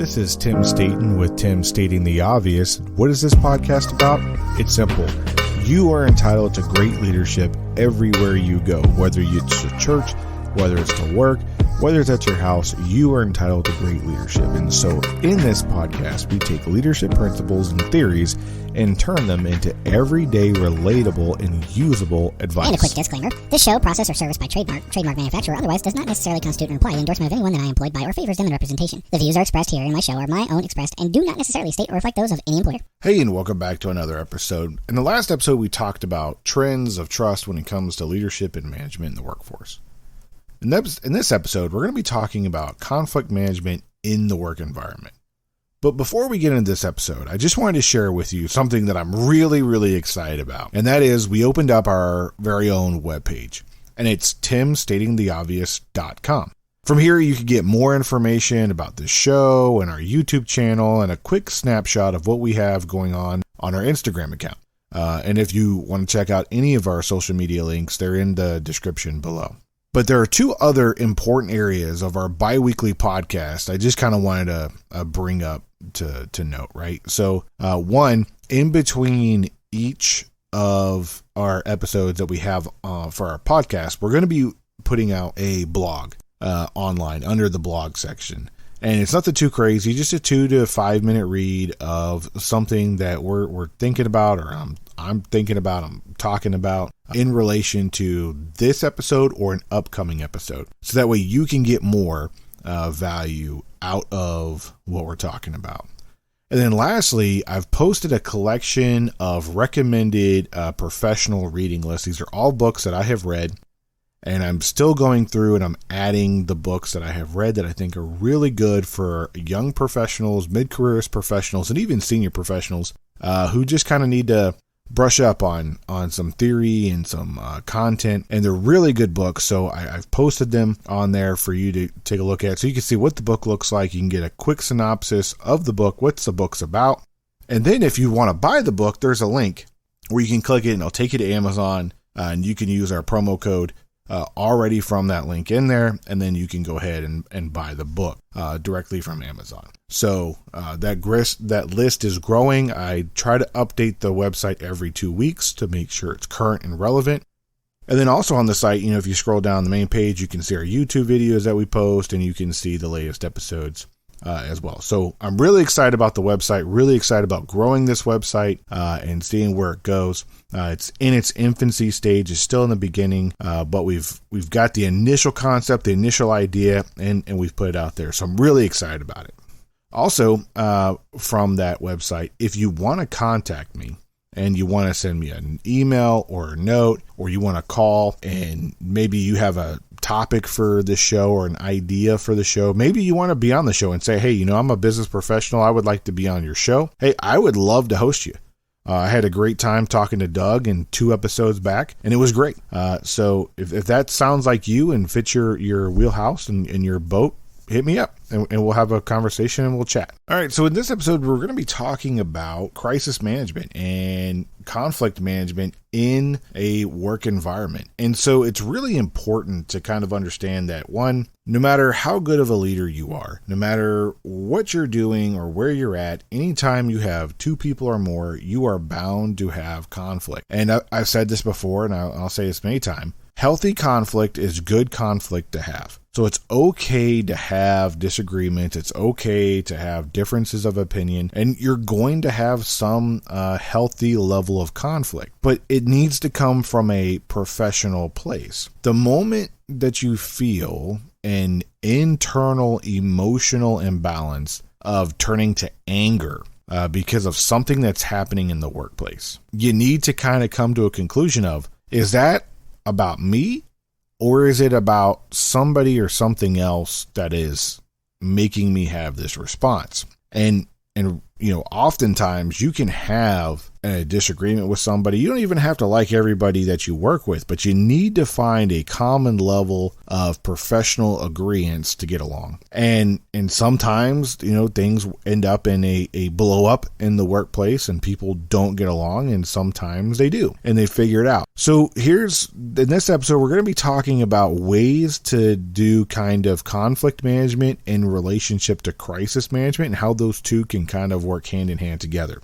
This is Tim Staten with Tim Stating the Obvious. What is this podcast about? It's simple. You are entitled to great leadership everywhere you go, whether it's to church, whether it's to work, whether it's at your house, you are entitled to great leadership. And so in this podcast, we take leadership principles and theories and turn them into everyday, relatable, and usable advice. And a quick disclaimer. This show, process, or service by trademark manufacturer, or otherwise does not necessarily constitute an implied endorsement of anyone that I am employed by or favors them in representation. The views are expressed here in my show are my own expressed and do not necessarily state or reflect those of any employer. Hey, and welcome back to another episode. In the last episode, we talked about trends of trust when it comes to leadership and management in the workforce. In this episode, we're going to be talking about conflict management in the work environment. But before we get into this episode, I just wanted to share with you something that I'm really excited about. And that is we opened up our very own webpage, and it's timstatingtheobvious.com. From here, you can get more information about the show and our YouTube channel and a quick snapshot of what we have going on our Instagram account. And if you want to check out any of our social media links, they're in the description below. But there are two other important areas of our bi-weekly podcast I just kind of wanted to bring up to note, right? So one, in between each of our episodes that we have for our podcast, we're going to be putting out a blog online under the blog section. And it's nothing too crazy, just a 2 to 5 minute read of something that we're thinking about, or I'm thinking about, I'm talking about in relation to this episode or an upcoming episode. So that way you can get more value out of what we're talking about. And then lastly, I've posted a collection of recommended professional reading lists. These are all books that I have read. And I'm still going through and I'm adding the books that I have read that I think are really good for young professionals, mid-careerist professionals, and even senior professionals who just kind of need to brush up on some theory and some content. And they're really good books. So I've posted them on there for you to take a look at so you can see what the book looks like. You can get a quick synopsis of the book, what's the book's about. And then if you want to buy the book, there's a link where you can click it and it'll take you to Amazon and you can use our promo code already from that link in there, and then you can go ahead and buy the book directly from Amazon. So that list is growing. I try to update the website every 2 weeks to make sure it's current and relevant. And then also on the site, if you scroll down the main page, you can see our YouTube videos that we post, and you can see the latest episodes as well. So I'm really excited about the website, really excited about growing this website and seeing where it goes. It's in its infancy stage, it's still in the beginning, but we've got the initial concept, the initial idea, and we've put it out there. So I'm really excited about it. Also, from that website, if you want to contact me and you want to send me an email or a note, or you want to call and maybe you have a topic for the show or an idea for the show, maybe you want to be on the show and say, hey, I'm a business professional, I would like to be on your show. Hey, I would love to host you. I had a great time talking to Doug in 2 episodes back, and it was great. So if that sounds like you and fits your wheelhouse and your boat, hit me up and we'll have a conversation and we'll chat. All right. So in this episode, we're going to be talking about crisis management and conflict management in a work environment. And so it's really important to kind of understand that, one, no matter how good of a leader you are, no matter what you're doing or where you're at, anytime you have 2 people or more, you are bound to have conflict. And I've said this before, and I'll say this many times. Healthy conflict is good conflict to have. So it's okay to have disagreements. It's okay to have differences of opinion, and you're going to have some healthy level of conflict, but it needs to come from a professional place. The moment that you feel an internal emotional imbalance of turning to anger because of something that's happening in the workplace, you need to kind of come to a conclusion of, is that about me, or is it about somebody or something else that is making me have this response? And oftentimes you can have a disagreement with somebody. You don't even have to like everybody that you work with, but you need to find a common level of professional agreement to get along. And sometimes, things end up in a blow up in the workplace and people don't get along, and sometimes they do and they figure it out. So in this episode, we're going to be talking about ways to do kind of conflict management in relationship to crisis management and how those two can kind of work hand in hand together.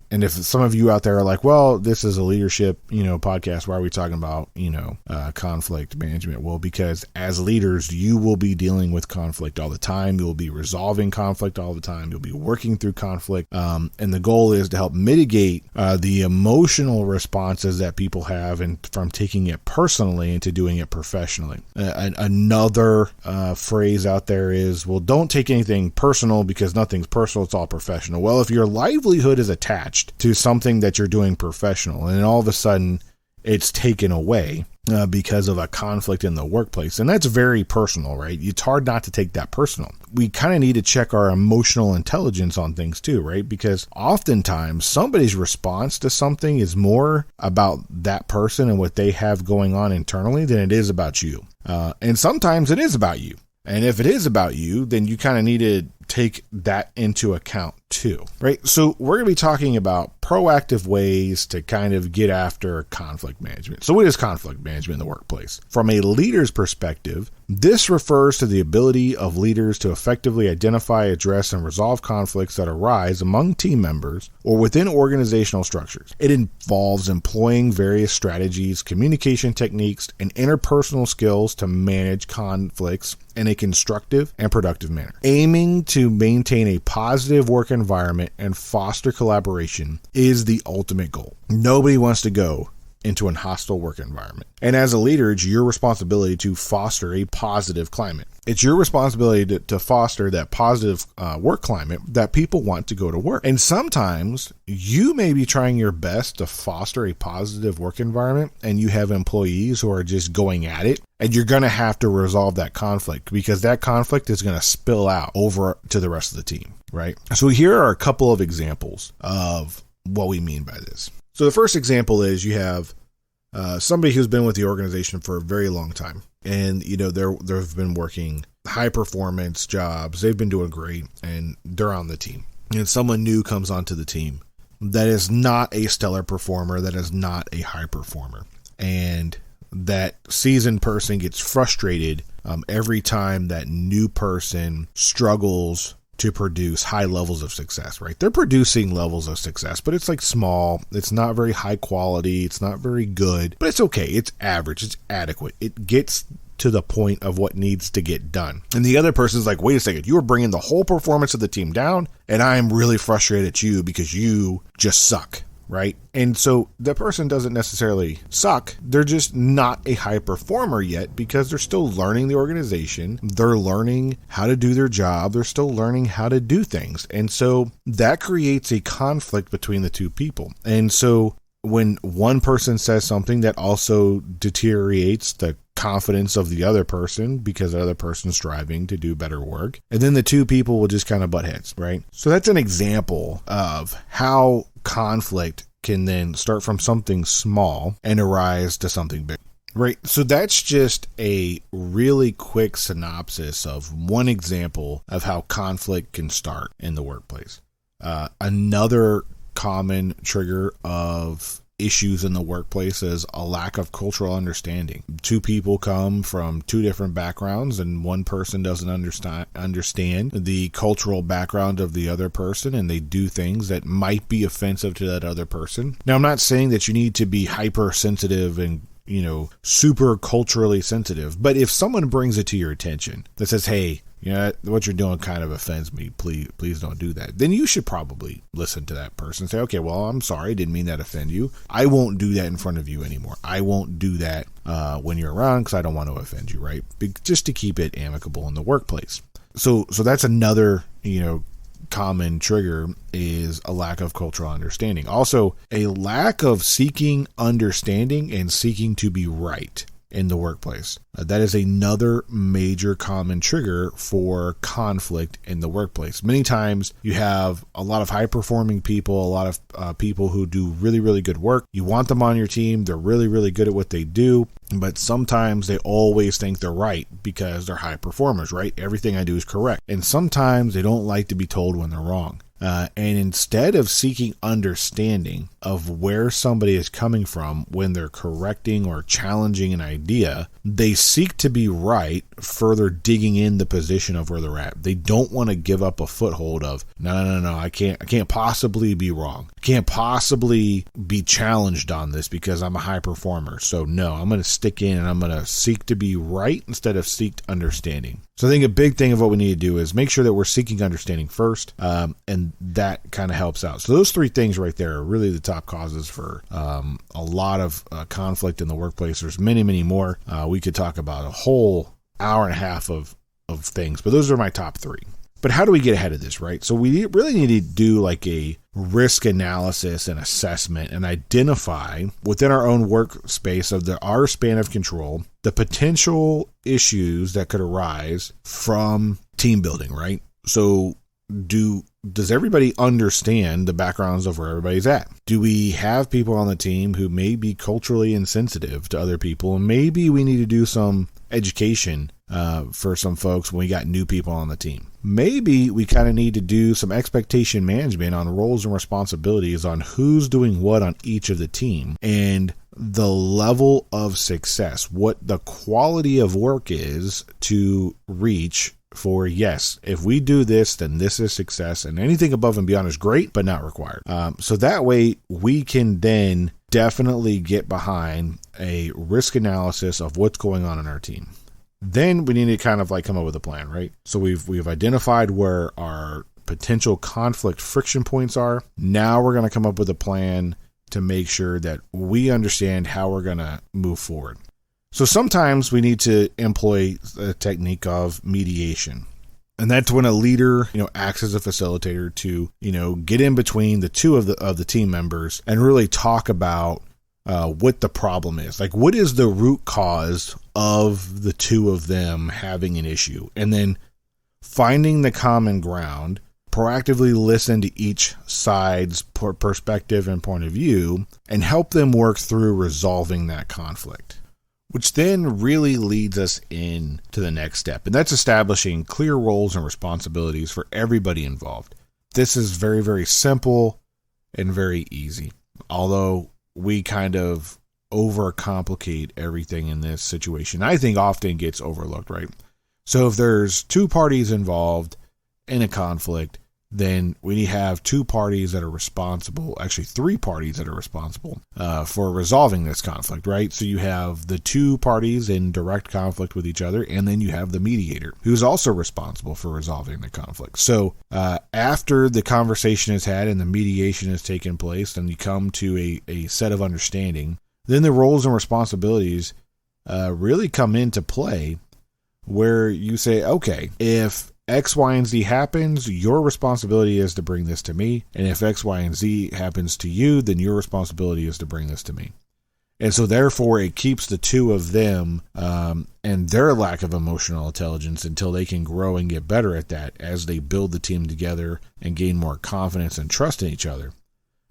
And if some of you out there are like, well, this is a leadership, podcast, why are we talking about, conflict management? Well, because as leaders, you will be dealing with conflict all the time. You'll be resolving conflict all the time. You'll be working through conflict. And the goal is to help mitigate the emotional responses that people have and from taking it personally into doing it professionally. Another phrase out there is, well, don't take anything personal because nothing's personal. It's all professional. Well, if your livelihood is attached to something that you're doing professional and then all of a sudden it's taken away because of a conflict in the workplace, and that's very personal, right? It's hard not to take that personal. We kind of need to check our emotional intelligence on things too, right? Because oftentimes somebody's response to something is more about that person and what they have going on internally than it is about you. And sometimes it is about you. And if it is about you, then you kind of need to take that into account too, right? So we're going to be talking about proactive ways to kind of get after conflict management. So what is conflict management in the workplace? From a leader's perspective, this refers to the ability of leaders to effectively identify, address, and resolve conflicts that arise among team members or within organizational structures. It involves employing various strategies, communication techniques, and interpersonal skills to manage conflicts in a constructive and productive manner. Aiming to maintain a positive work environment and foster collaboration is the ultimate goal. Nobody wants to go into a hostile work environment. And as a leader, it's your responsibility to foster a positive climate. It's your responsibility to foster that positive work climate that people want to go to work. And sometimes you may be trying your best to foster a positive work environment and you have employees who are just going at it, and you're going to have to resolve that conflict because that conflict is going to spill out over to the rest of the team, right? So here are a couple of examples of what we mean by this. So the first example is you have somebody who's been with the organization for a very long time, and they've been working high performance jobs. They've been doing great, and they're on the team. And someone new comes onto the team that is not a stellar performer, that is not a high performer, and that seasoned person gets frustrated every time that new person struggles to produce high levels of success, right? They're producing levels of success, but it's like small. It's not very high quality. It's not very good, but it's okay. It's average. It's adequate. It gets to the point of what needs to get done. And the other person's like, wait a second, you are bringing the whole performance of the team down, and I am really frustrated at you because you just suck. Right? And so the person doesn't necessarily suck. They're just not a high performer yet because they're still learning the organization. They're learning how to do their job. They're still learning how to do things. And so that creates a conflict between the two people. And so when one person says something, that also deteriorates the confidence of the other person because the other person's striving to do better work. And then the two people will just kind of butt heads, right? So that's an example of how conflict can then start from something small and arise to something big. Right. So that's just a really quick synopsis of one example of how conflict can start in the workplace. Another common trigger of issues in the workplace is a lack of cultural understanding. Two people come from two different backgrounds and one person doesn't understand the cultural background of the other person, and they do things that might be offensive to that other person. Now, I'm not saying that you need to be hypersensitive and super culturally sensitive, but if someone brings it to your attention that says, hey, what you're doing kind of offends me. Please don't do that. Then you should probably listen to that person and say, okay, well, I'm sorry. I didn't mean that to offend you. I won't do that in front of you anymore. I won't do that when you're around because I don't want to offend you, right? Just to keep it amicable in the workplace. So that's another, common trigger is a lack of cultural understanding. Also, a lack of seeking understanding and seeking to be right. in the workplace. That is another major common trigger for conflict in the workplace. Many times you have a lot of high-performing people, a lot of people who do really, really good work. You want them on your team. They're really, really good at what they do. But sometimes they always think they're right because they're high performers, right? Everything I do is correct. And sometimes they don't like to be told when they're wrong. And instead of seeking understanding of where somebody is coming from when they're correcting or challenging an idea, they seek to be right, further digging in the position of where they're at. They don't want to give up a foothold of, no, I can't possibly be wrong. I can't possibly be challenged on this because I'm a high performer. So no, I'm going to stick in and I'm going to seek to be right instead of seek understanding. So I think a big thing of what we need to do is make sure that we're seeking understanding first, and that kind of helps out. So those three things right there are really the top causes for a lot of conflict in the workplace. There's many, many more. We could talk about a whole hour and a half of things, but those are my top three. But how do we get ahead of this, right? So we really need to do like a risk analysis and assessment and identify within our own workspace of our span of control, the potential issues that could arise from team building, right? So does everybody understand the backgrounds of where everybody's at? Do we have people on the team who may be culturally insensitive to other people? And maybe we need to do some education for some folks when we got new people on the team. Maybe we kind of need to do some expectation management on roles and responsibilities on who's doing what on each of the team and the level of success, what the quality of work is to reach for, yes, if we do this, then this is success, and anything above and beyond is great, but not required. So that way we can then definitely get behind a risk analysis of what's going on in our team. Then we need to kind of like come up with a plan, right? So we've identified where our potential conflict friction points are. Now we're going to come up with a plan to make sure that we understand how we're going to move forward. So sometimes we need to employ a technique of mediation. And that's when a leader, acts as a facilitator to, get in between the two of the team members and really talk about what the problem is. Like, what is the root cause of the two of them having an issue? And then finding the common ground, proactively listen to each side's perspective and point of view, and help them work through resolving that conflict. Which then really leads us into the next step, and that's establishing clear roles and responsibilities for everybody involved. This is very, very simple and very easy, although we kind of overcomplicate everything in this situation. I think often gets overlooked, right? So if there's two parties involved in a conflict, then we need to have two parties that are responsible, actually three parties that are responsible for resolving this conflict, right? So you have the two parties in direct conflict with each other, and then you have the mediator, who's also responsible for resolving the conflict. So after the conversation is had and the mediation has taken place, and you come to a set of understanding, then the roles and responsibilities really come into play, where you say, okay, if X, Y, and Z happens, your responsibility is to bring this to me. And if X, Y, and Z happens to you, then your responsibility is to bring this to me. And so therefore it keeps the two of them and their lack of emotional intelligence until they can grow and get better at that as they build the team together and gain more confidence and trust in each other.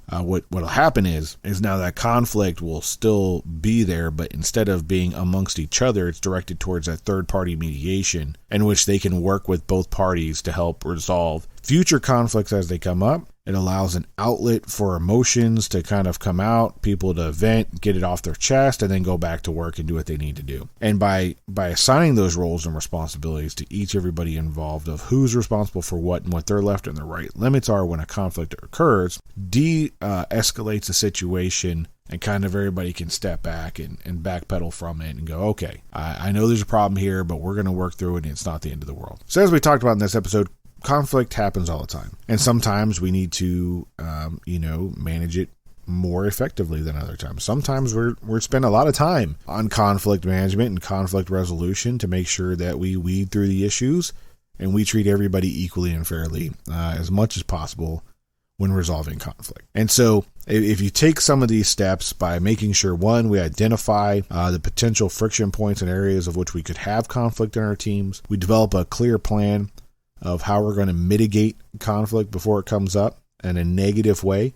What'll happen is now that conflict will still be there, but instead of being amongst each other, it's directed towards that third-party mediation in which they can work with both parties to help resolve future conflicts as they come up. It allows an outlet for emotions to kind of come out, people to vent, get it off their chest, and then go back to work and do what they need to do. And by assigning those roles and responsibilities to everybody involved of who's responsible for what and what their left and their right limits are when a conflict occurs, de-escalates the situation, and kind of everybody can step back and backpedal from it and go, okay, I know there's a problem here, but we're going to work through it, and it's not the end of the world. So as we talked about in this episode, conflict happens all the time. And sometimes we need to, manage it more effectively than other times. Sometimes we're spending a lot of time on conflict management and conflict resolution to make sure that we weed through the issues and we treat everybody equally and fairly as much as possible when resolving conflict. And so if you take some of these steps by making sure, one, we identify the potential friction points and areas of which we could have conflict in our teams, we develop a clear plan of how we're going to mitigate conflict before it comes up in a negative way,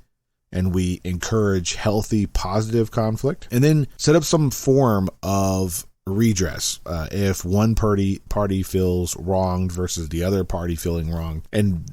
and we encourage healthy, positive conflict, and then set up some form of redress if one party feels wronged versus the other party feeling wrong, and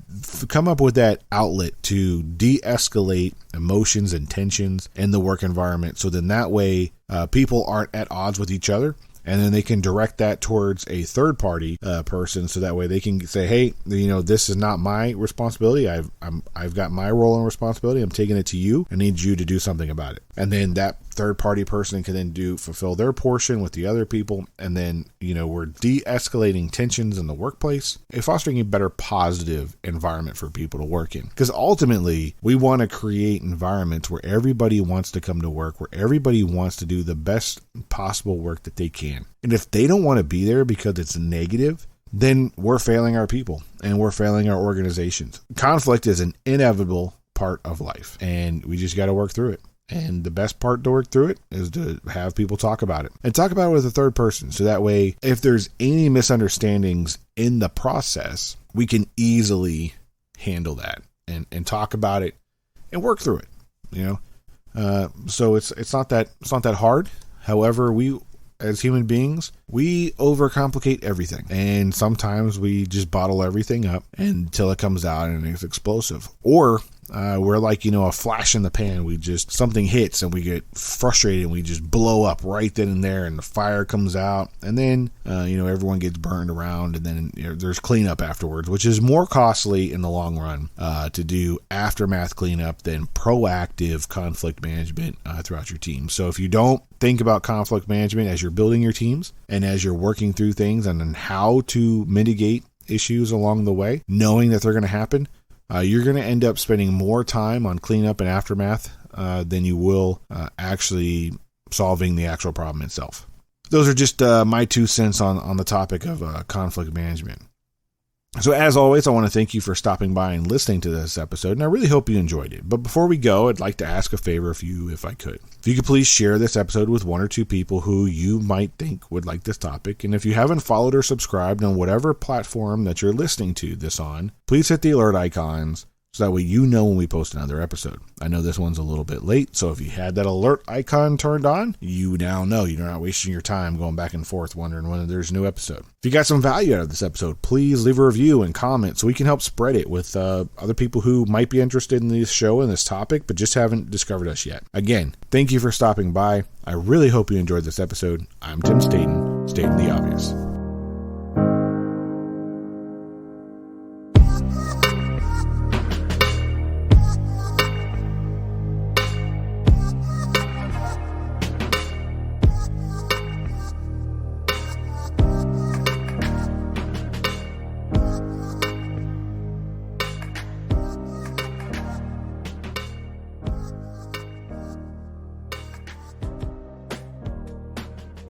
come up with that outlet to de-escalate emotions and tensions in the work environment, so then that way people aren't at odds with each other, and then they can direct that towards a third party person, so that way they can say, hey, this is not my responsibility. I've got my role and responsibility. I'm taking it to you. I need you to do something about it. And then that third party person can then fulfill their portion with the other people. And then, we're de-escalating tensions in the workplace and fostering a better positive environment for people to work in. Because ultimately, we want to create environments where everybody wants to come to work, where everybody wants to do the best possible work that they can. And if they don't want to be there because it's negative, then we're failing our people and we're failing our organizations. Conflict is an inevitable part of life, and we just got to work through it. And the best part to work through it is to have people talk about it, and talk about it with a third person. So that way, if there's any misunderstandings in the process, we can easily handle that and talk about it and work through it. So it's not that hard. However, we, as human beings, we overcomplicate everything, and sometimes we just bottle everything up until it comes out and it's explosive. Or we're like, a flash in the pan. Something hits and we get frustrated and we just blow up right then and there, and the fire comes out, and then everyone gets burned around, and then there's cleanup afterwards, which is more costly in the long run to do aftermath cleanup than proactive conflict management throughout your team. So if you don't think about conflict management as you're building your teams and as you're working through things and then how to mitigate issues along the way, knowing that they're going to happen, you're going to end up spending more time on cleanup and aftermath than you will actually solving the actual problem itself. Those are just my 2 cents on the topic of conflict management. So as always, I want to thank you for stopping by and listening to this episode, and I really hope you enjoyed it. But before we go, I'd like to ask a favor of you, if I could. If you could please share this episode with 1 or 2 people who you might think would like this topic. And if you haven't followed or subscribed on whatever platform that you're listening to this on, please hit the alert icons so that way you know when we post another episode. I know this one's a little bit late, so if you had that alert icon turned on, you now know you're not wasting your time going back and forth wondering when there's a new episode. If you got some value out of this episode, please leave a review and comment so we can help spread it with other people who might be interested in this show and this topic, but just haven't discovered us yet. Again, thank you for stopping by. I really hope you enjoyed this episode. I'm Tim Staten, stating the obvious.